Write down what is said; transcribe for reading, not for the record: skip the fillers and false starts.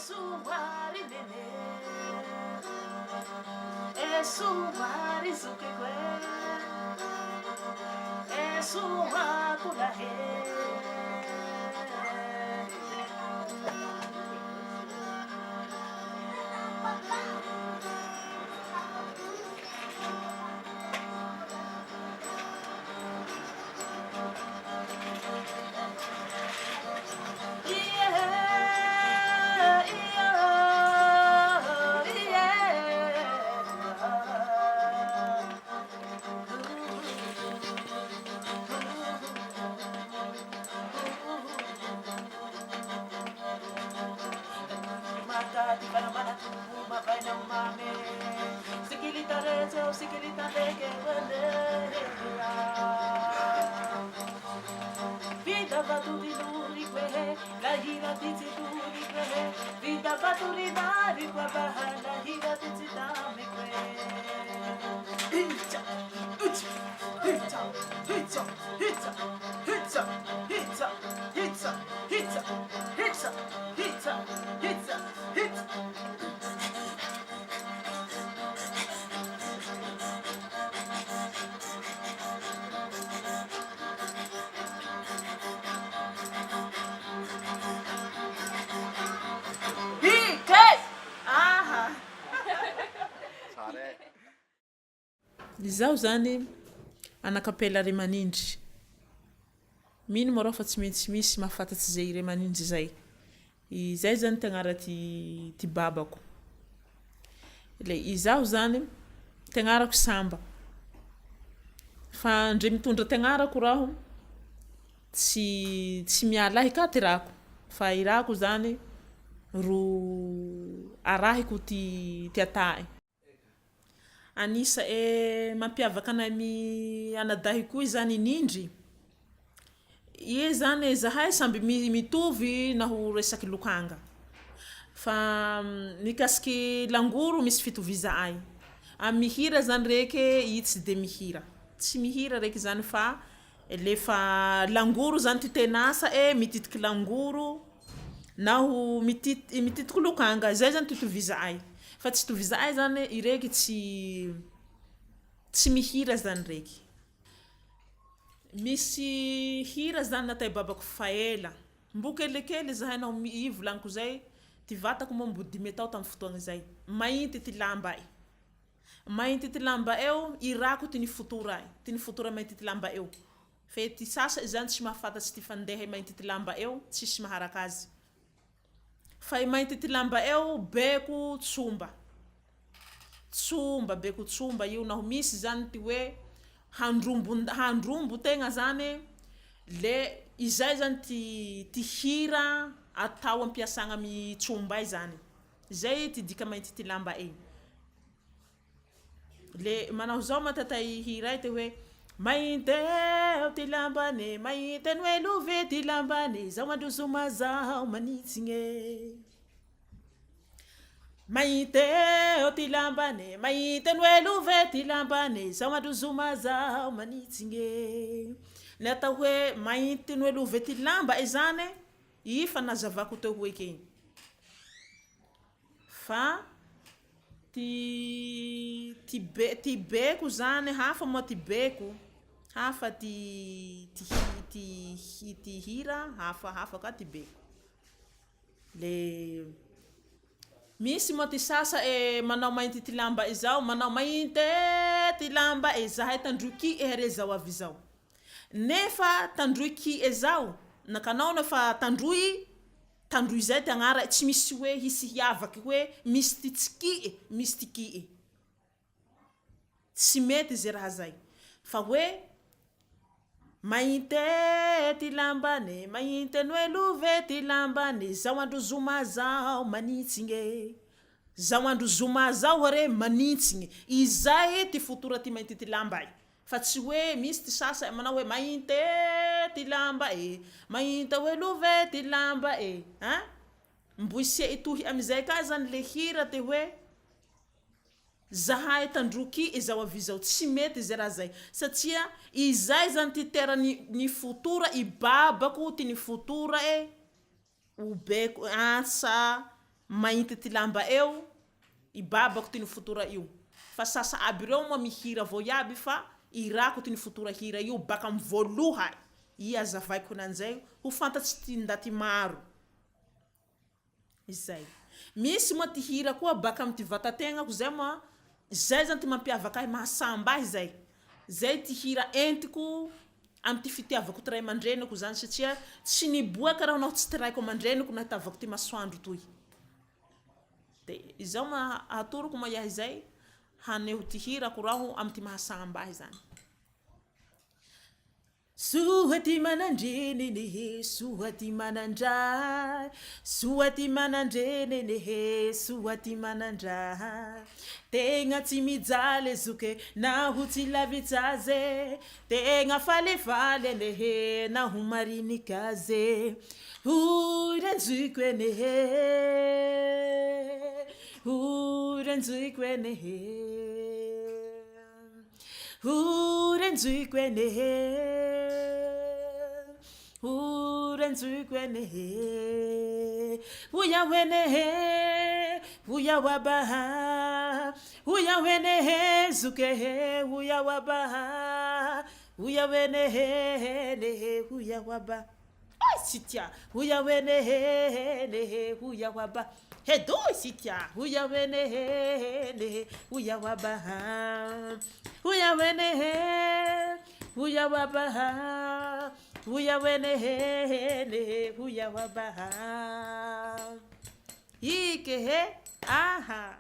suari nene suari sukekwe suwa kulahe di para mana uma vai não mame sikilita rezo sikilita leke bandeira vida baturi duri kwe la hira titi duri kwe vida baturi dari kwa baha la hira titi dame kwe hitcha hitcha hitcha hitcha hitcha hitcha hitcha hitcha hitcha hitcha hitcha hitcha Izaho zany anakapela ray manindry. Mino moa fa tsy maintsy misy mahafantatsy zay ray manindry zay. Izay zany tagnara ty babako. Le izaho zany tagnarako Samba. Fa ndre mitondra tagnarako raho tsy mialahy ka ty rako. Fa i rako zany ro arahiko ty atae. Anisa mampiavaka anay anadahy koa zany nindry. Ie zany zahay samby mitovy na ho resaky lokanga. Fa mikasiky langoro misy fitoviza ay. Mihira zany reke i tsy de mihira. Tsy mihira reke zany fa lefa langoro zany ty tenasa mititiky langoro na ho mititiky lokanga. Zay zany fitoviza ay. Fa tsy toviza ay zany i reky tsy mihira zany reky. Misy hira zany natay babako faela. Mbo kelikely zahay nao volaniko zay, ty vatako moa mbo 10 tao tamin'ny fotoagna zay. Mainty ty lamba ay. Mainty ty lamba eo, i rako ty nifotora ay. Ty nifotora mainty ty lamba eo. Fe ty sasa zany tsy mahafantatsy ty fandeha mainty ty lamba eo, tsisy maharaka azy. Fa i mainty ty lamba eo, beko tsomba. Tsomba, beko tsomba io naho misy zany ty hoe handrombo tegna zany le izay zany ty hira atao ampiasagna mi tsomba zany. Zay ty dika mainty ty lamba e. Le manao zao matatay hira ty hoe mainty ty lambane, mainty noe love ty lambane, zao androzo mazao manitsigny. Mainty ty lambane, mainty noe love ty lambane, zao androzo mazao manitsigny. Le atao hoe mainty noe love ty lamba zany, i fa nazavako teo hoe keny. Fa ty beko zany hafa moa ty beko, hafa ty hira, hafa ka ty beko. Le misy moa ty sasa manao mainty ty lamba zao, manao mainty ty lamba zahay tandroky here zao avy zao. Nefa tandroky zao, nakanao nefa tandroy zay ty agnara, tsy misy hoe hisy hiavaky hoe misy ty tsiky, misy ty ki. Tsy mety zay raha zay. Fa hoe mainty ty lambane, mainty noe love ty lambane, zao andro zoma zao manitsigny. Zao andro zoma zao hore manitsigny. Izay ty fotora ty mainty ty lamba ay. Fa tsy hoe misy ty sasa manao hoe mainty ty lamba mainty hoe love ty lamba mbo isia itohy amizay ka zany le hira ty hoe zahay tandroky zao avy zao. Tsy mety zay raha zay. Satria izay zany ty tera ni fotora, i babako ty ni fotora ubeko asa mahita ty lamba eo, ibabako ty nifotora io. Fa sasa aby reo moa mihira vao iaby fa irako ty nifotora hira io baka amy voaloha. I azavaiko nanzay ho fantatsy ty ndaty maro. Izay. Misy moa ty hira koa baka amy ty vatategnako zay moa, zay zany ty mampiavaka ahy, mahasamba ahy zay. Zay ty hira entiko amy ty fitiavako ty ray aman-dreniko zany satria tsy niboaka raha anao tsy ty raiko aman-dreniko nahatavako ty masoandro toy. De izao atoroko moa iahy zay haneho ty hirako raho amy ty mahasamba ahy zany. Soa ty manandrenene, soa ty manandray, soa ty manandrenene, soa ty manandray. Tegna tsy mijaly zoke na ho tsy lavitsaze, tegna falifaly enehe na ho marinikaze. Ranjiko enehe, ranjiko enehe, ranjiko enehe, ranjiko enehe. Uya wenehe, uya wabaha, uya wenehe zukehe, uya wabaha, uya wenehe nehe, uya wabaha. Sitia, uya wenehe nehe, uya wabaha. Hedo sitia, uya wenehe nehe, uya wabaha, uya wenehe, uya wabaha, uya wenehe nehe, uya wabaha. Ikehe, aha.